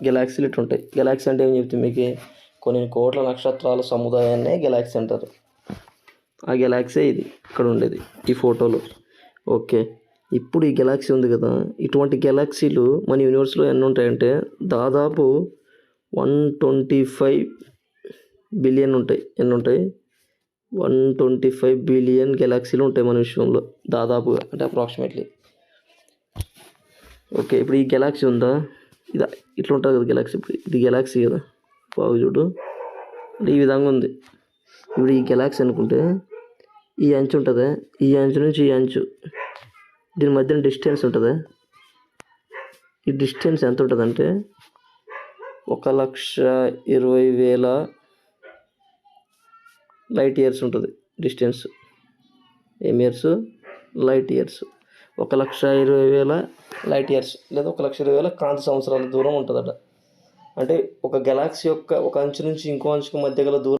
గెలాక్సీలు ఇట్లా ఉంటాయి. గెలాక్సీ అంటే ఏం చెప్తుంది మీకు, కొన్ని కోట్ల నక్షత్రాల సముదాయాన్నే గెలాక్సీ అంటారు. ఆ గెలాక్సీ ఇది ఇక్కడ ఉండేది ఈ ఫోటోలో. ఓకే, ఇప్పుడు ఈ గెలాక్సీ ఉంది కదా, ఇటువంటి గెలాక్సీలు మన యూనివర్స్లో ఎన్ని ఉంటాయంటే దాదాపు 125 బిలియన్ ఉంటాయి. ఎన్ని ఉంటాయి? 125 బిలియన్ గెలాక్సీలు ఉంటాయి మన విశ్వంలో దాదాపుగా, అంటే అప్రాక్సిమేట్లీ. ఓకే, ఇప్పుడు ఈ గెలాక్సీ ఉందా, ఇది ఇట్లా ఉంటుంది కదా గెలాక్సీ. ఇప్పుడు ఇది గెలాక్సీ కదా, బాగు చూడు, అంటే ఈ విధంగా ఉంది. ఇప్పుడు ఈ గెలాక్సీ అనుకుంటే ఈ అంచు ఉంటుంది, ఈ అంచు నుంచి ఈ అంచు, దీని మధ్యన డిస్టెన్స్ ఉంటుంది. ఈ డిస్టెన్స్ ఎంత ఉంటుందంటే 1,20,000 లైట్ ఇయర్స్ ఉంటుంది డిస్టెన్స్. ఏం years? Light years. 1,20,000 light years లేదా 1,20,000 కాంతి సంవత్సరాల దూరం ఉంటుందట. అంటే ఒక గెలాక్సీ యొక్క ఒక అంచు నుంచి ఇంకో అంచుకు మధ్య గల దూరం